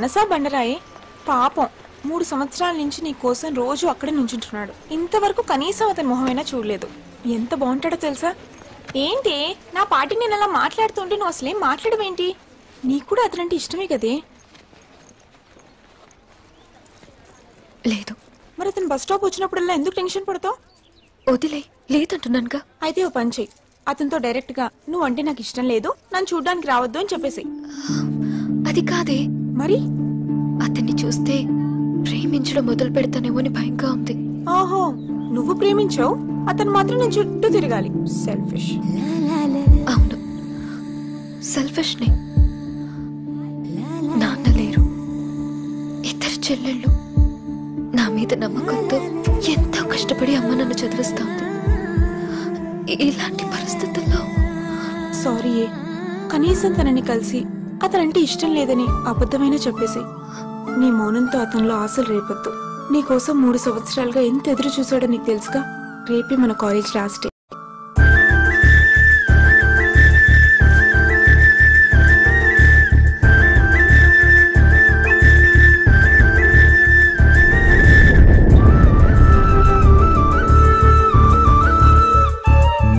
మనసా బండరాయే పాపం 3 సంవత్సరాల నుంచి నీ కోసం రోజు అక్కడే నుంచుంటున్నాడు. ఇంతవరకు కనీసం అతని మొహమైనా చూడలేదు. ఎంత బాగుంటాడో తెలుసా? ఏంటి నా పాటి నేను అలా మాట్లాడుతుంటే నువ్వు అసలేం మాట్లాడవేంటి? నీకు కూడా అతనంటే ఇష్టమే కదే. లేదు. మరి అతను బస్ స్టాప్ వచ్చినప్పుడల్లా ఎందుకు టెన్షన్ పడతావు? వదిలే, లేదంటున్నానుగా. అయితే ఓ పని చెయ్యి, అతనితో డైరెక్ట్ గా నువ్వంటే నాకు ఇష్టం లేదు, నన్ను చూడ్డానికి రావద్దు అని చెప్పేసి. అది కాదే. మరి అతన్ని చూస్తే ప్రేమించడం మొదలు పెడతానేమో అని భయంగా ఉంది. ఓహో, నువ్వు ప్రేమించావు, అతను మాత్రం నేను చుట్టూ తిరగాలి. సెల్ఫిష్. అవును, సెల్ఫిష్ నే. నాన్న లేరు, ఇద్దరు చెల్లెళ్ళు. నా మీద నమ్మకంతో ఎంతో కష్టపడి అమ్మ నన్ను చదివిస్తోంది. ఇలాంటి పరిస్థితుల్లో సారీ, కనీసం తనని కలిసి అతనంటే ఇష్టం లేదని అబద్ధమైనా చెప్పేసి నీ మౌనంతో అతనిలో ఆశలు రేపొద్దు. నీకోసం 3 సంవత్సరాలుగా ఎంత ఎదురు చూసాడో నీకు తెలుసుగా. రేపే మన కాలేజ్ లాస్ట్ డే.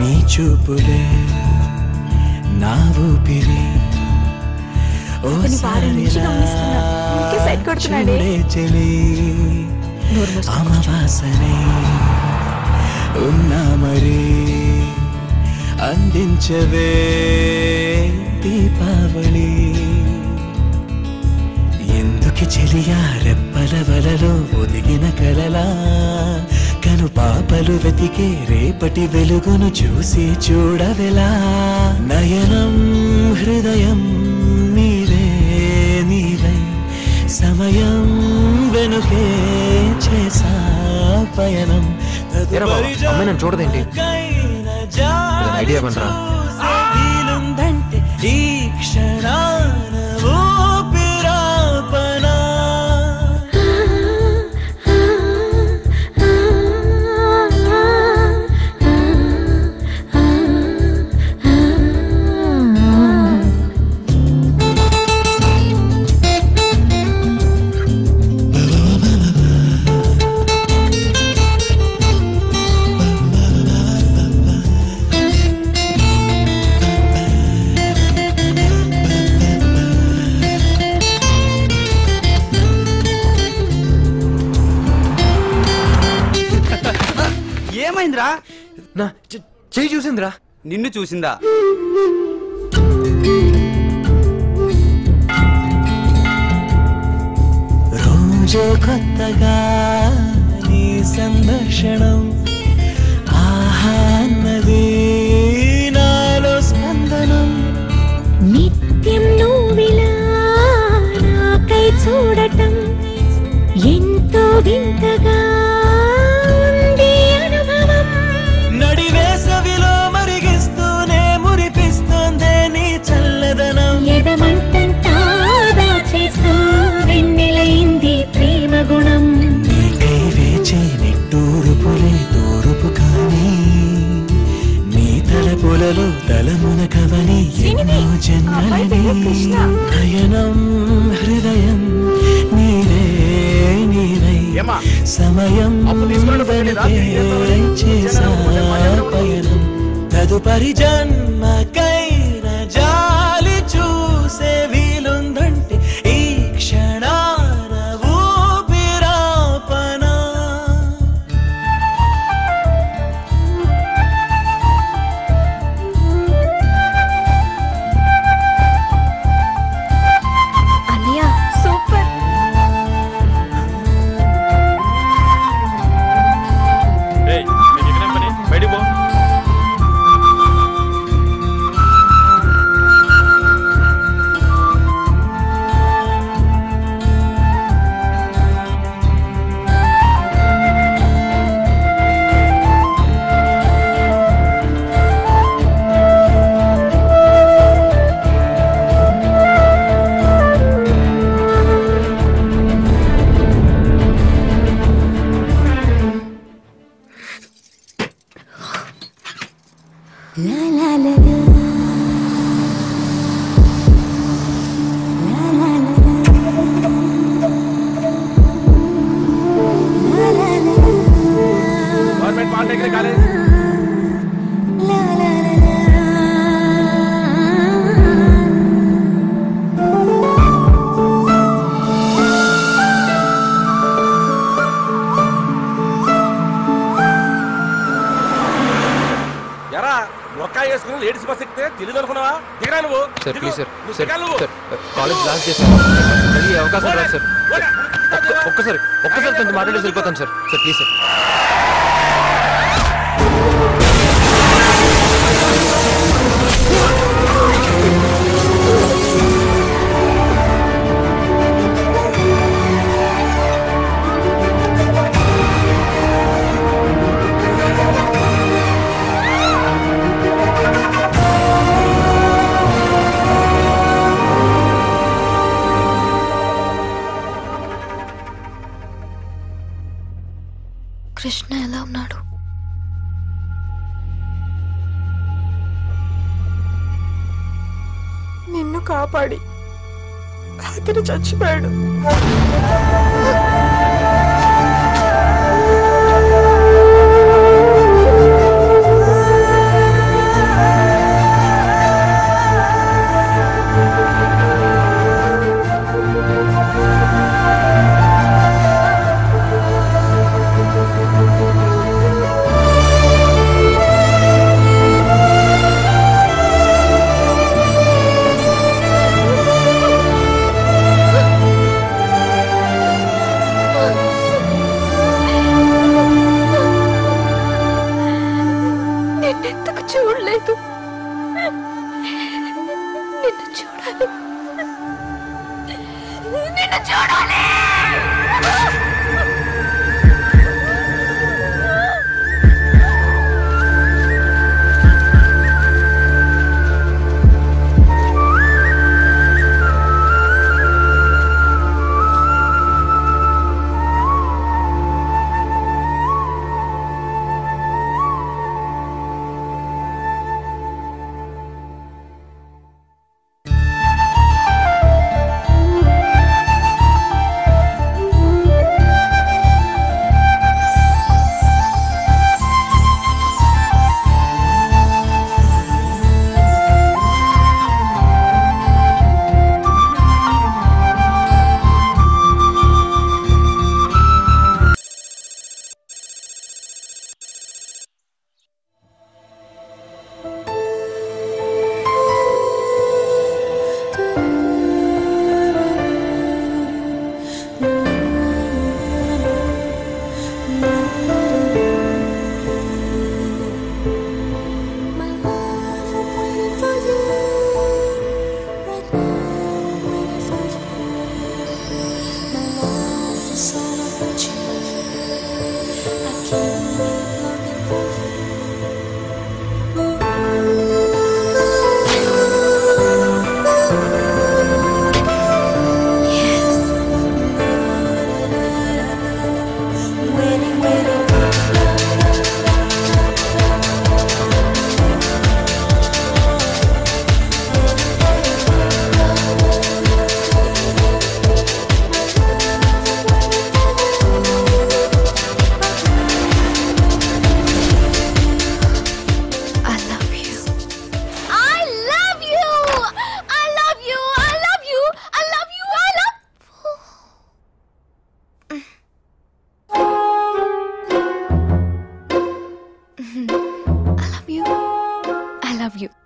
నీ చూపులే నా ఊపిరి అమవాసనే ఉన్నా మరి అందించవే దీపావళి. ఎందుకు చెలియా రెప్పల వలలో ఒదిగిన కలలా కను పాపలు వెతికే రేపటి వెలుగును చూసి చూడవెలా. నయనం హృదయం నీవే నీవై సమయం వెనుకే చేసా పయనం. అమ్మాయి చూడదేంటి? ఐడియా ఇవ్వండిరా. ఈ క్షణాన ఊపిరాపనా. ఏమైందిరా? నా చెయ్యి చూసిందిరా. నిన్ను చూసిందా? రోజు కొత్తగా నీ సందర్శనం ఆహాన్నది నాలో స్పందనం. నిత్యం నువ్విలా నాకై చూడటం ఎంతో వింతగా ఉంది అనుభవం. నడివేసవిలో మరిగిస్తూనే మురిపిస్తోందే నీ చల్లదనం. ఎదమంటంతా దాచేస్తూ వెన్నెలైంది ప్రేమ గుణం. నీకై వేచే నిట్టూరుపులే తూరుపు కానీ నీ తలపులలో తలమున కవని ఎన్నో జన్మలని. నయనం హృదయం నీవే నీవై సమయం చేసా పయనం. తదుపరి జన్మకైన జాలి చూసే వీలుందంటే ఈ క్షణాన ఊపిరాపనా. అన్నయ్య సూపర్. బయటికి పో. कॉल टेक निकाले। यारा ఒక్కా చేసుకుని లేడీస్ బస్ ఎక్కితే తెలియదు అనుకున్నావా? దిగరా నువ్వు. Sir please sir sir college last చేశాను, మళ్ళీ అవకాశం రాదు సార్. ఒక్కసారి తనతో మాట్లాడేసి వెళ్ళిపోతాను sir. Sir please sir. Krishna ఎలా ఉన్నాడు? నిన్ను కాపాడి అతను చచ్చిపోయాడు. నిన్నెందుకు చూడలేదు? నిన్ను చూడాలి, నిన్ను చూడాలి.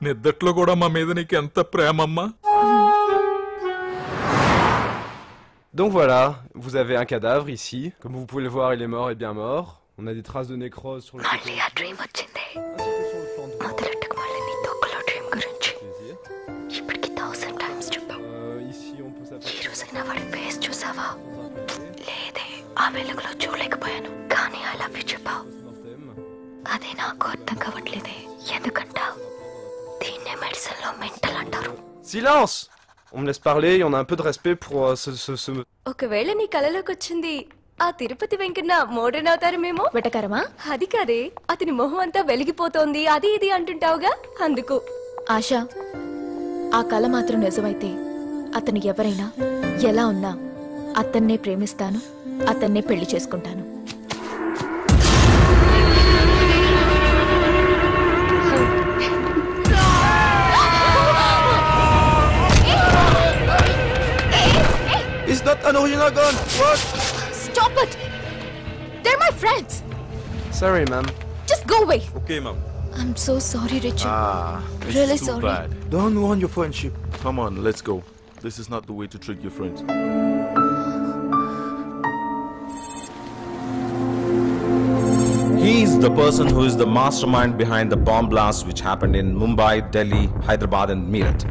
నిద్దట్లో కూడా మా మీద నీకు ఎంత ప్రేమమ్మా. Donc voilà, vous avez un cadavre ici. Comme vous pouvez le voir, il est mort et bien mort. On a des traces de nécrose sur le మళ్ళీ ఆ డ్రీమ్ వచ్చింది. మొదలెట్టుకు మళ్ళీ నీ తొక్కలో డ్రీమ్ గురించి ఇప్పటికి 1000 టైమ్స్ చెప్పావు. ఈ రోజైనా వాడి ఫేస్ చూసావా? లేదే, ఆ వెలుగులో చూడలేకపోయాను. కానీ ఐ లవ్ యూ చెప్పావు. అదే నాకు అర్థం కావట్లేదే. ఎందుకంటావు? దీన్నే మెడిసిన్ లో మెంటల్ అంటారు. Silence! On me laisse parler, on a un peu de respect pour ce... ఒకవేళ నీ కలలోకి వచ్చింది ఆ తిరుపతి వెంకన్న మోడర్న్ అవతారమేమో. వెటకరమా? అది కాదే, అతని మొహం అంతా వెలిగిపోతోంది అది ఇది అంటుంటావుగా, అందుకు. ఆశ, ఆ కళ మాత్రం నిజమైతే అతను ఎవరైనా ఎలా ఉన్నా అతన్నే ప్రేమిస్తాను, అతన్నే పెళ్లి చేసుకుంటాను. not an original gun. What? Stop it! They're my friends. Sorry, ma'am. Just go away. Okay, ma'am. I'm so sorry, Richard. This Really is too sorry. bad. Don't ruin your friendship. Come on, let's go. This is not the way to treat your friends. He is the person who is the mastermind behind the bomb blast which happened in Mumbai, Delhi, Hyderabad and Meerut.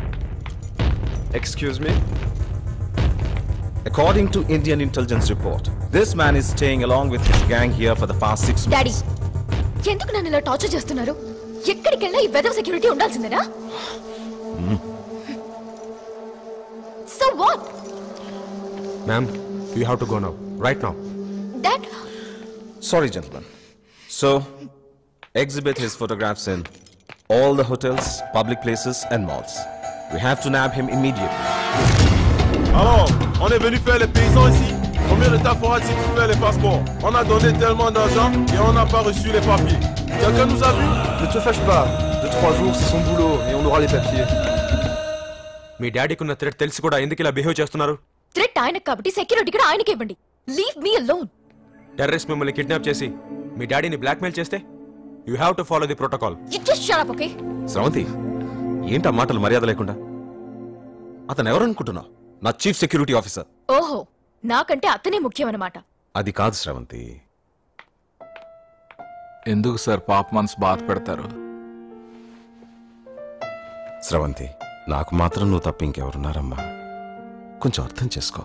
Excuse me? According to Indian intelligence report, this man is staying along with his gang here for the past 6 months. Daddy, ఎందుకు నన్ను ఇలా torture చేస్తున్నారు? ఎక్కడికెళ్ళినా ఈ వెదర్ security ఉండాల్సిందేనా? So what? Ma'am, you have to go now. Right now. Dad, Sorry, gentlemen. So, exhibit his photographs in all the hotels, public places and malls. We have to nab him immediately. Alors, on est venu faire les paysans ici. Combien de temps faudra-t-il pour faire les passeports? On a donné tellement d'argent et on n'a pas reçu les papiers. Quelqu'un nous a vus? Ne te fâche pas. 2-3 jours, c'est son boulot et on aura les papiers. మీ డాడీకి ఉన్న threat తెలిసి కూడా ఎందుకు ఇలా behave చేస్తున్నారు? Threat ఆయనకు కాబట్టి security కూడా ఆయనకి ఇవ్వండి. Leave me alone. టెర్రరిస్ట్ మిమ్మల్ని కిడ్నాప్ చేసి మీ డాడీని బ్లాక్మెయిల్ చేస్తే you have to follow the protocol. You just shut up, okay? Sravanthi, ఏంటా మాటలు మర్యాద లేకుండా? అతను ఎవరనుకుంటున్నావు? నా చీఫ్ సెక్యూరిటీ ఆఫీసర్. ఓహో, నాకంటే అతనే ముఖ్యమన్నమాట. అది కాదు శ్రవంతి. ఎందుకు సార్ పాప మనసు బాధ పెడతారు? శ్రవంతి, నాకు మాత్రం నువ్వు తప్ప ఇంకెవరున్నారమ్మా? కొంచెం అర్థం చేసుకో.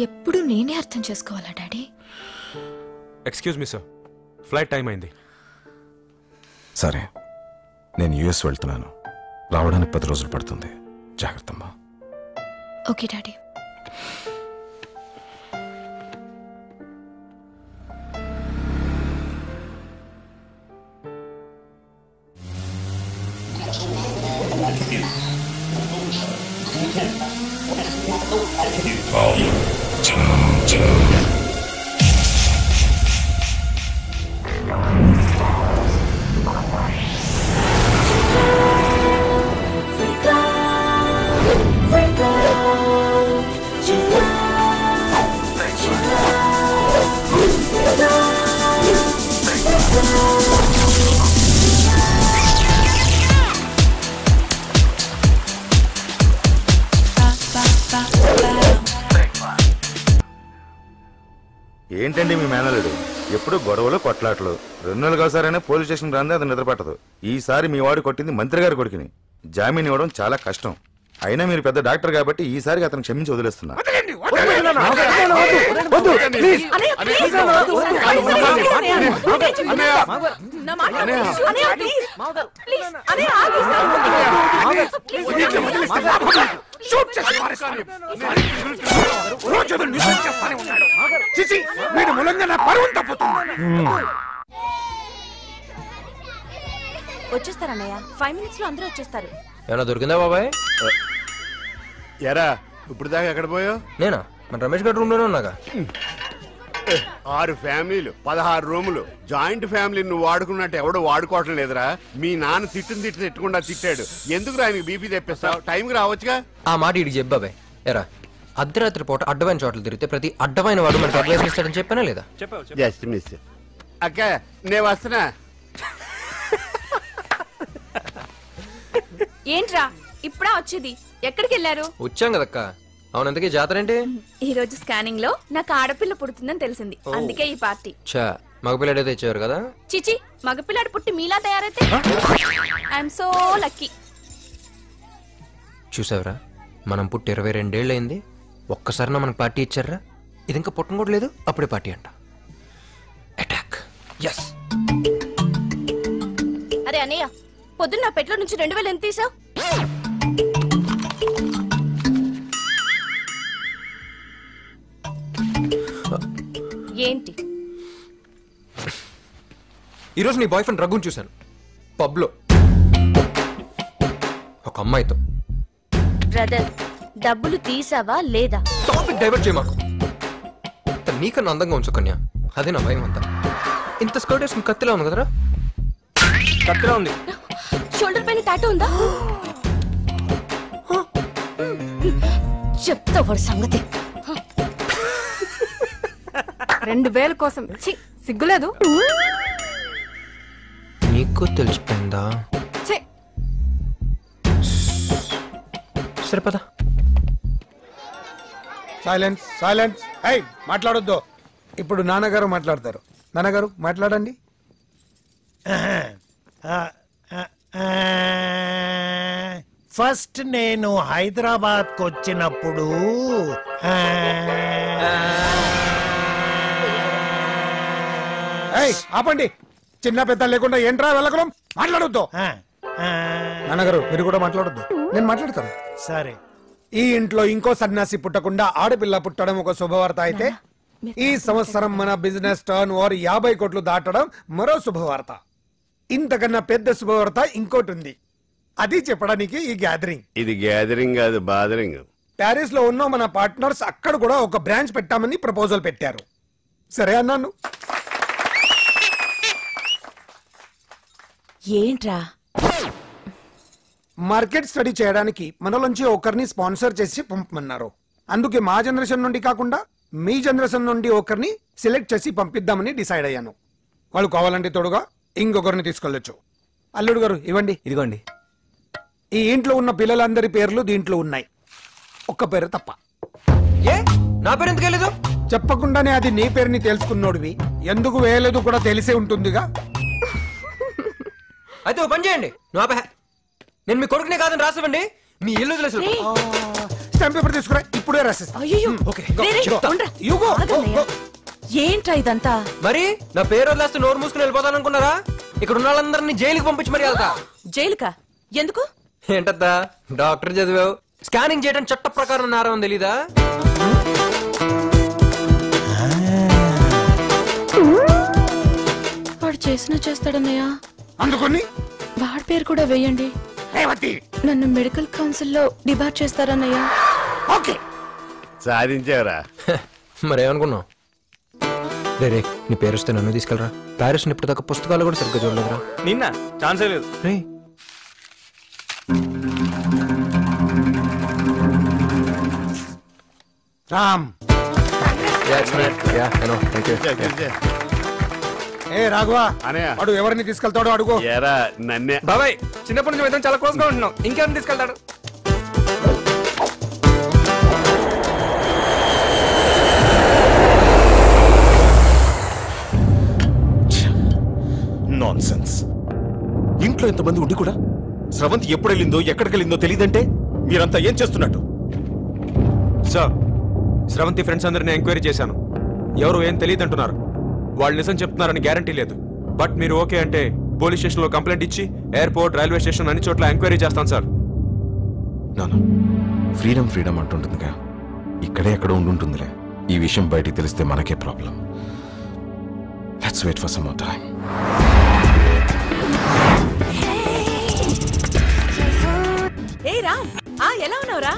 ఎప్పుడు నేనే అర్థం చేసుకోవాలా daddy? Excuse me sir, flight time అయింది. సరే, నేను యుఎస్ వెళ్తున్నాను. రావడానికి 10 రోజులు పడుతుంది. జాగ్రత్తమ్మా. Okay daddy. ఏంటండి మీ మేనలుడు ఎప్పుడు గొడవలు కొట్లాటలు? 2 నెలలు కాసారైనా పోలీస్ స్టేషన్ రాందే అది నిద్రపట్టదు. ఈసారి మీ వాడు కొట్టింది మంత్రి గారి కొడుకుని. జామీన్ ఇవ్వడం చాలా కష్టం. అయినా మీరు పెద్ద డాక్టర్ కాబట్టి ఈసారి అతను క్షమించి వదిలేస్తున్నా. వచ్చేస్తారన్నయ్య, 5 minutes లో అందరూ వచ్చేస్తారు. ఏమైనా దొరికిందా బాబాయ్? ఎరా ఇప్పుడు దాకా ఎక్కడ పోయావు? నేనా? మన రమేష్ గారి రూమ్ లోనే ఉన్నాగా. 6 ఫ్యామిలీలు, 16 రూములు. జాయింట్ ఫ్యామిలీ నువ్వు వాడుకున్నట్టు ఎవడో వాడుకోవటం లేదురా. మీ నాన్న తిట్టకుండా తిట్టాడు. ఎందుకు ఆయనకి బీపీ తెప్పిస్తావు? టైంకి రావచ్చుగా. ఆ మాట ఇడికి చెప్పు బాబాయ్. ఎరా, అర్ధరాత్రి పూట అడ్డమైన చోట్ల తిరిగితే ప్రతి అడ్డమైన వాడు మనకి అడ్వైస్ ఇస్తాడని చెప్పానా లేదా? Just miss. అక్క నేను వస్తున్నా. ఏంట్రా ఇప్పుడా వచ్చేది? ఎక్కడికి వెళ్ళారు? వచ్చాం కదక్క. అవునంతకీ జాతర ఏంటి? ఈ రోజు స్కానింగ్ లో నాకు ఆడపిల్ల పుడుతుందని తెలిసింది. అందుకే ఈ పార్టీ. చా, మగపిల్లడే తెచ్చారు కదా? చిచి, మగపిల్లాడు పుట్టి మీలా తయారైతే ఐఎమ్ సో లక్కీ. చూసావరా, మనం పుట్టి 22 ఏళ్ళయింది. ఒక్కసారినా మనకు పార్టీ ఇచ్చారా? ఇది ఇంకా పుట్టం కూడా లేదు, అప్పుడే పార్టీ అంట. అటాక్. ఎస్. అరే అన్నయ్య, పొద్దున్న నా పెట్లో నుంచి 2000 ఎంత తీసావు? ఏంటి? ఈరోజు నీ బాయ్ ఫ్రెండ్ రఘుని చూశాను పబ్లో ఒక అమ్మాయితో. బ్రదర్, డబ్బులు తీసావా లేదా? టాపిక్ డైవర్ట్ చేయ మాకు. నీకన్నా అందంగా ఉంచు కన్యా, అదే నా భయం అంతా. ఇంత స్కర్ట్ వేసుకుని కత్తిలా ఉంది కదరా? కత్తిలా ఉంది. షోల్డర్ పైన టాటూ ఉందా? చెప్తా వాడి సంగతి. 2000 కోసం ఛీ, సిగ్గులేదు. నీకు తెలిసిపోయిందా? ఛీ, సరే పద. Silence silence. ఏయ్ మాట్లాడొద్దు. ఇప్పుడు నాన్నగారు మాట్లాడతారు. నాన్నగారు మాట్లాడండి. ఫస్ట్ నేను హైదరాబాద్ కు వచ్చినప్పుడు ఏయ్ ఆపండి. చిన్న పెద్ద లేకుండా ఏంట్రా వెళ్ళకడం. మాట్లాడొద్దు. నాన్నగారు మీరు కూడా మాట్లాడొద్దు. నేను మాట్లాడతాను. సరే. ఈ ఇంట్లో ఇంకో సన్యాసి పుట్టకుండా ఆడపిల్ల పుట్టడం ఒక శుభవార్త అయితే ఈ సంవత్సరం మన బిజినెస్ టర్న్ ఓవర్ 50 కోట్లు దాటడం మరో శుభవార్త. ఇంతకన్నా పెద్ద శుభవార్త ఇంకోటి ఉంది. అది చెప్పడానికి ఈ గ్యాదరింగ్. ఇది గ్యాదరింగ్ కాదు, బాదరింగ్. ప్యారిస్ లో ఉన్న మన పార్ట్నర్స్ అక్కడ కూడా ఒక బ్రాంచ్ పెట్టామని ప్రపోజల్ పెట్టారు. సరే అన్నాను. ఏంట్రా? మార్కెట్ స్టడీ చేయడానికి మనలోంచి ఒకరిని స్పాన్సర్ చేసి పంపమన్నారు. అందుకే మా జనరేషన్ నుండి కాకుండా మీ జనరేషన్ నుండి ఒకరిని సెలెక్ట్ చేసి పంపిద్దామని డిసైడ్ అయ్యాను. వాళ్ళు కావాలంటే తోడుగా ఇంకొకరిని తీసుకెళ్ళొచ్చు. అల్లుడు గారు ఇవ్వండి. ఇదిగోండి. ఈ ఇంట్లో ఉన్న పిల్లలందరి పేర్లు దీంట్లో ఉన్నాయి, ఒక్క పేరు తప్ప. ఏ నా పేరు ఎందుకు వేయలేదు? చెప్పకుండానే అది నీ పేరుని తెలుసుకున్నోడివి. ఎందుకు వేయలేదు కూడా తెలిసే ఉంటుందిగా. అయితే ఓ పని చేయండి, నేను మీ కొడుకునే కాదని రాసివ్వండి. మీ ఇల్లు స్టాంప్ పేపర్ తీసుకురా, ఇప్పుడే రాసిస్తా. ఏంట్రా ఇదంతా? మరి నా పేరు వదిలేస్తే నోరు మూసుకుని వెళ్ళిపోతాను అనుకున్నారా? ఇక్కడ ఉన్న వాళ్ళందరినీ జైలుకి పంపించి మరి వెళ్తా. జైలుకా? ఎందుకు? ఏంటద్దా డాక్టర్ చదివావు, స్కానింగ్ చేయడం చట్ట ప్రకారం నేరం తెలీదా? వాడు చేసినా చేస్తాడన్నయ్య. అందుకని వాడి పేరు కూడా వేయండి. నన్ను మెడికల్ కౌన్సిల్ లో డిబార్ చేస్తారన్నయ్య. సాధించారా? మరేమనుకున్నావు? రే నీ పేరు వస్తే నన్ను తీసుకెళ్ళరా. ప్యారిస్ ఇప్పటిదాకా పుస్తకాలు కూడా సరిగ్గా చూడలేదురా. నిన్న ఛాన్సే లేదు. రే రామ్. ఏ రాఘవా, వాడు ఎవరిని తీసుకెళ్తాడో అడుగు. నన్నే. బాబాయ్ చిన్నప్పటి నుంచి మేము చాలా క్లోజ్ గా ఉంటున్నాం, ఇంకెవరిని తీసుకెళ్తాడు? నాన్సెన్స్. ఇంట్లో ఎంతమంది ఉండి కూడా స్రవంతి ఎప్పుడు వెళ్ళిందో ఎక్కడికి వెళ్ళిందో తెలియదంటే మీరంతా ఏం చేస్తున్నట్టు? సార్, స్రవంతి ఫ్రెండ్స్ అందరిని ఎంక్వైరీ చేశాను. ఎవరు ఏం తెలియదు అంటున్నారు. వాళ్ళు నిజం చెప్తున్నారని గ్యారంటీ లేదు. బట్ మీరు ఓకే అంటే పోలీస్ స్టేషన్లో కంప్లైంట్ ఇచ్చి ఎయిర్పోర్ట్, రైల్వే స్టేషన్ అన్ని చోట్ల ఎంక్వైరీ చేస్తాను సార్. నాన్న, ఫ్రీడమ్ ఫ్రీడమ్ అంటుంటుందిగా, ఇక్కడే ఎక్కడ ఉండుంటుందిలే. ఈ విషయం బయటికి తెలిస్తే మనకే problem. Let's wait for some more time. ఏ రామ్, ఎలా ఉన్నావురా?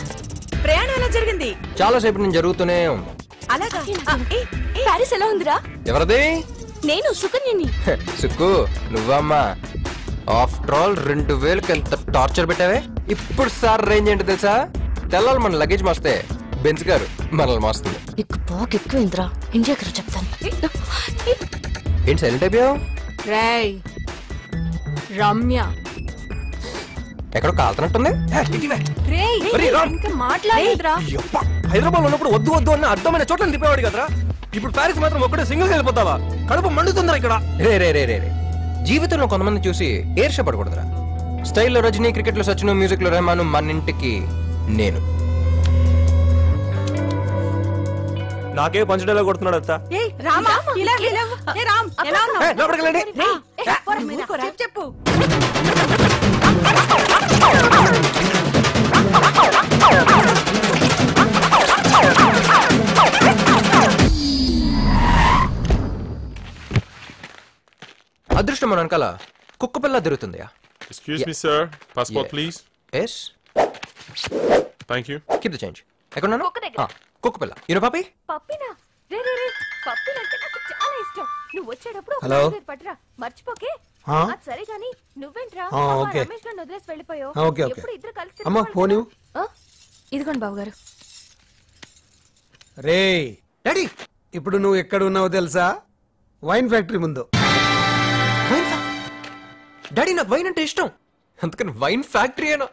ప్రయాణం ఎలా జరిగింది? చాలా సేపు నేను జరుగుతూనే ఉంది. అలాగా? ప్యారిస్ ఎలా ఉందిరా? ఎవరిది? నేను సుకన్యని. సుక్కు నువ్వమ్మా. ఆఫ్టర్ ఆల్ 2000కి ఎంత టార్చర్ పెట్టావే. ఇప్పుడు సార్ రేంజ్ ఏంటి తెలుసా? తెల్లాలి మన లగేజ్ మోస్తే బెంచ్ గారు మనల్ని మోస్తుంది. నీకు బాగా ఎక్కువైందిరా. ఇండియాకి చెప్తాను. ఏంటి సైలెంట్ అయిపోయావు? రేయ్ రమ్య ఎక్కడో కాలుతున్నట్టుంది. మాట్లాడరా. హైదరాబాద్ ఉన్నప్పుడు వద్దు వద్దు అన్న అర్థమైన చోట్ల తిప్పేవాడు కదరా. ఇప్పుడు ప్యారిస్ మాత్రం ఒక్కడే సింగిల్ వెళ్ళిపోతావా? కడుపు మండుతుందా ఇక్కడ? రే రే రే రే జీవితంలో కొంతమంది చూసి ఏర్షపడకూడదురా. స్టైల్లో రజనీ, క్రికెట్ లో సచిన్, మ్యూజిక్ లో రెహమాన్, మన ఇంటికి నేను. నాకే పంచడేలా కొడుతున్నాడు అత్త. చెప్పు. అదృష్టం మన వెనకాల కుక్క పిల్ల తిరుగుతుంది. Excuse me, sir. Passport, please. Yes. Thank you. Keep the change. ఎక్కడున్నాను? కుక్క పిల్ల. ఈరో పాపి? పప్పినా? రే రే రే, పప్పిలంటే నాకు చాలా ఇష్టం. నువ్వు వచ్చేటప్పుడు హలో పట్టురా, మర్చిపోకే. సరే గానీ నువ్వేంట్రా రమేష్ గారిని వదిలేసి వెళ్ళిపోయావు? ఎప్పుడు ఇద్దరు కలిసి అమ్మా ఫోన్ ఇదిగోండి బాబు గారు. రే డాడీ ఇప్పుడు నువ్వు ఎక్కడ ఉన్నావో తెలుసా? వైన్ ఫ్యాక్టరీ ముందు. డాడీ నాకు వైన్ అంటే ఇష్టం, అందుకని వైన్ ఫ్యాక్టరీ అయినా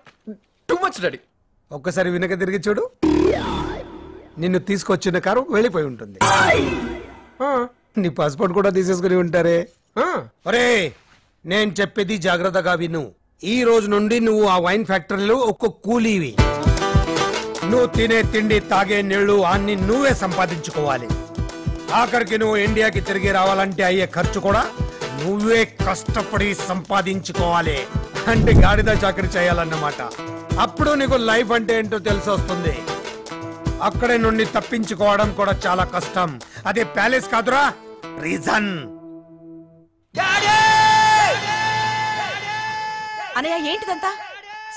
టూ మచ్ డాడీ. ఒక్కసారి వెనక తిరిగి చూడు, నిన్ను తీసుకొచ్చిన కారు వెళ్ళిపోయి ఉంటుంది. నీ పాస్పోర్ట్ కూడా తీసేసుకుని ఉంటారే. ఒరే, నేను చెప్పేది జాగ్రత్తగా విను. ఈ రోజు నుండి నువ్వు ఆ వైన్ ఫ్యాక్టరీలో ఒక కూలీవి. నువ్వు తినే తిండి, తాగే నీళ్లు అన్ని నువ్వే సంపాదించుకోవాలి. ఆఖరికి నువ్వు ఇండియాకి తిరిగి రావాలంటే అయ్యే ఖర్చు కూడా నువ్వే కష్టపడి సంపాదించుకోవాలి. అంటే గాడిద చాకరీ చేయాలన్నమాట. అప్పుడు నీకు లైఫ్ అంటే ఏంటో తెలిసి వస్తుంది. అక్కడే నుండి తప్పించుకోవడం కూడా చాలా కష్టం. అదే ప్యాలెస్ కాదురా, రీజన్. అనయ్య ఏంటిదంతా?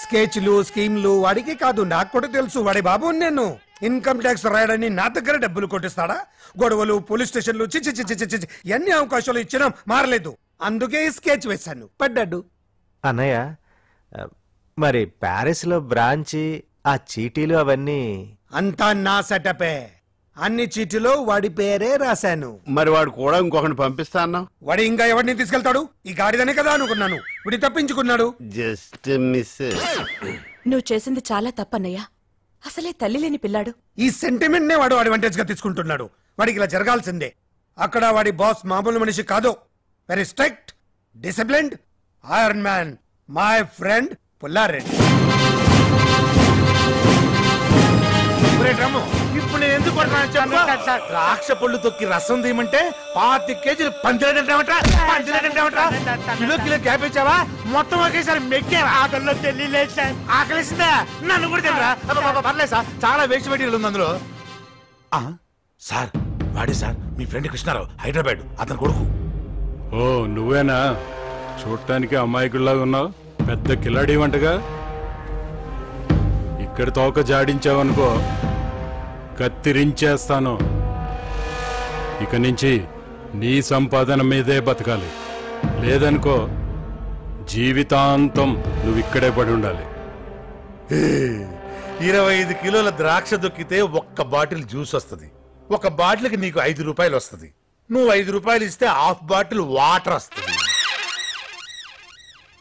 స్కెచ్లు, స్కీమ్లు వాడికి కాదు, నాకు కూడా తెలుసు. వాడి బాబు నేను ఇన్కమ్ ట్యాక్స్ రాయడని నా దగ్గర డబ్బులు కొట్టిస్తాడా? గొడవలు, పోలీస్ స్టేషన్లు, చిచి ఎన్ని అవకాశాలు ఇచ్చినా మారలేదు. అందుకే స్కెచ్ వేశాను, పడ్డాడు. అన్నయ్య, మరి ప్యారిస్ లో బ్రాంచి, ఆ చీటీలు అవన్నీ అంతా నా సెటపే. అన్ని చీటీలో వాడి పేరే రాశాను. మరి వాడు కూడా ఇంకొకరిని పంపిస్తా అన్నావు. వాడు ఇంకా ఎవరిని తీసుకెళ్తాడు? ఈ గాడిదనే కదా అనుకున్నాను. వీడి తప్పించుకున్నాడు. Just miss. నువ్వు చేసింది చాలా తప్పన్నయ్యా. అసలే తల్లి లేని పిల్లాడు. ఈ సెంటిమెంట్ నే వాడు అడ్వాంటేజ్ గా తీసుకుంటున్నాడు. వాడికి ఇలా జరగాల్సిందే. అక్కడ వాడి బాస్ మామూలు మనిషి కాదు. Very strict, disciplined, iron man, my friend Pulla Reddy. ఇప్పుడు నేను ఎందుకు ద్రాక్ష పళ్ళు తొక్కి రసం తీయమంటే 5 కేజీలు పంచలేదంటావట. Kilo kilo క్యాబేజావా? మొత్తం ఒకేసారి మెక్కావా? ఆకలిలో తెలియలేదు సార్. ఆకలిసిందా? నన్ను కూడా తినరా? పర్లేదు సార్, చాలా వేస్ట్ మెటీరియల్ ఉంది అందులో. సార్, వాడే సార్ మీ ఫ్రెండ్ కృష్ణారావు, హైదరాబాద్, అతను కొడుకు. ఓ నువ్వేనా? చూడటానికి అమ్మాయికుల్లాగా ఉన్నావు, పెద్ద కిలాడి వంటగా. ఇక్కడ తోక జాడించావనుకో, కత్తిరించేస్తాను. ఇక నుంచి నీ సంపాదన మీదే బతకాలి. లేదనుకో జీవితాంతం నువ్వు ఇక్కడే పడి ఉండాలి. 25 కిలోల ద్రాక్ష దొక్కితే 1 బాటిల్ జ్యూస్ వస్తుంది. 1 బాటిల్కి నీకు 5 రూపాయలు వస్తుంది. నువ్వు 5 రూపాయలు ఇస్తే 1/2 బాటిల్ వాటర్ వస్తుంది.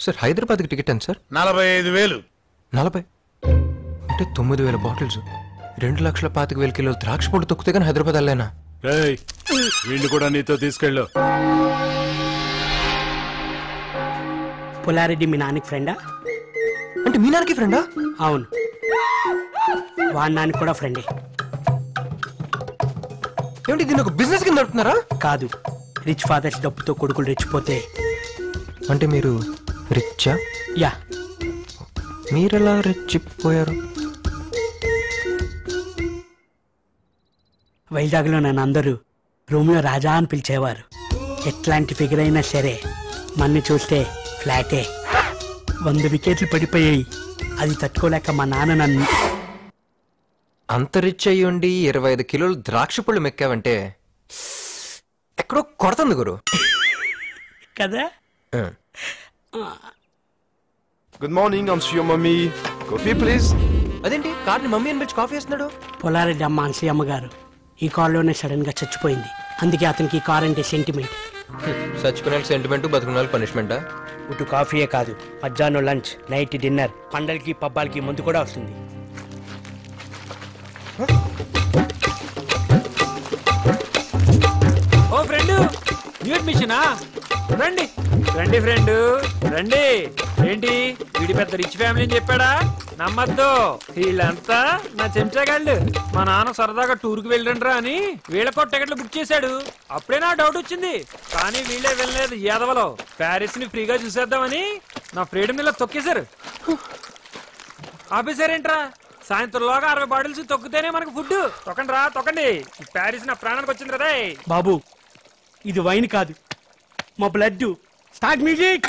సార్, హైదరాబాద్కి టికెట్ ఎంత సార్? 45,000. 40 అంటే 9,000 బాటిల్స్, 2,25,000 కిలోలు ద్రాక్ష పొడి తొక్కితే కానీ హైదరాబాద్ వెళ్ళలేనా? వీళ్ళు కూడా నీతో తీసుకెళ్ళు. పుల్లారెడ్డి మీ నాన్నకి ఫ్రెండా? అంటే మీ నాన్నకి ఫ్రెండా? అవును, వాడి నాన్నకి కూడా ఫ్రెండే. ఏమిటి, దీన్ని ఒక బిజినెస్ కింద నడుపుతున్నారా? కాదు, రిచ్ ఫాదర్స్ డబ్బుతో కొడుకులు రెచ్చిపోతే. అంటే మీరు రిచ్చా? యా. మీరెలా రెచ్చిపోయారు? వైజాగ్లో నన్ను అందరూ రూమ్లో రాజా అని పిలిచేవారు. ఎట్లాంటి ఫిగర్ అయినా సరే మన్ని చూస్తే ఫ్లాటే. 100 వికెట్లు పడిపోయాయి. అది తట్టుకోలేక మా నాన్న నన్ను. అంత రిచ్ అయ్యి ఉండి 25 కిలోలు ద్రాక్ష పళ్ళు మెక్కావంటే ఎక్కడో కొడుతుంది గురు కదా. Good morning, Anasuya mummy. Coffee please. అదేంటి కార్ని మమ్మీ అని పిలిచి కాఫీ వేస్తున్నాడు? పుల్లారెడ్డి అమ్మ అన్సూయ అమ్మగారు ఈ కారులోనే సడన్ గా చచ్చిపోయింది. అందుకే అతనికి ఈ కార్ అంటే సెంటిమెంట్. చచ్చిపోయిన సెంటిమెంట్, బతుకున్న పనిష్మెంటా? ఇటు కాఫీయే కాదు, మధ్యాహ్నం లంచ్, నైట్ డిన్నర్, పండగలకి పబ్బాలకి ముందు కూడా వస్తుంది. ఓ ఫ్రెండ్, న్యూ అడ్మిషనా? రండి రండి ఫ్రెండ్ రండి. ఏంటి వీడి పెద్ద రిచ్ ఫ్యామిలీ అని చెప్పాడా? నమ్మద్దు, వీళ్ళంతా నా చెంచాగాళ్ళు. మా నాన్న సరదాగా టూర్కి వెళ్ళండ్రా అని వీళ్ళకో టికెట్లు బుక్ చేశాడు. అప్పుడే నా డౌట్ వచ్చింది, కానీ వీళ్ళే వెళ్ళలేదు. యాదవలో ప్యారిస్ ని ఫ్రీగా చూసేద్దామని నా ఫ్రీడమ్ ఇలా తొక్కేశారు. ఆపేశారేంట్రా? సాయంత్రంలోగా 60 బాటిల్స్ తొక్కితేనే మనకు ఫుడ్. తొక్కండి రా, తొక్కండి. ప్యారిస్ నా ప్రాణానికి వచ్చింది కదా. బాబు, ఇది వైన్ కాదు, మా బ్లడ్. Start music.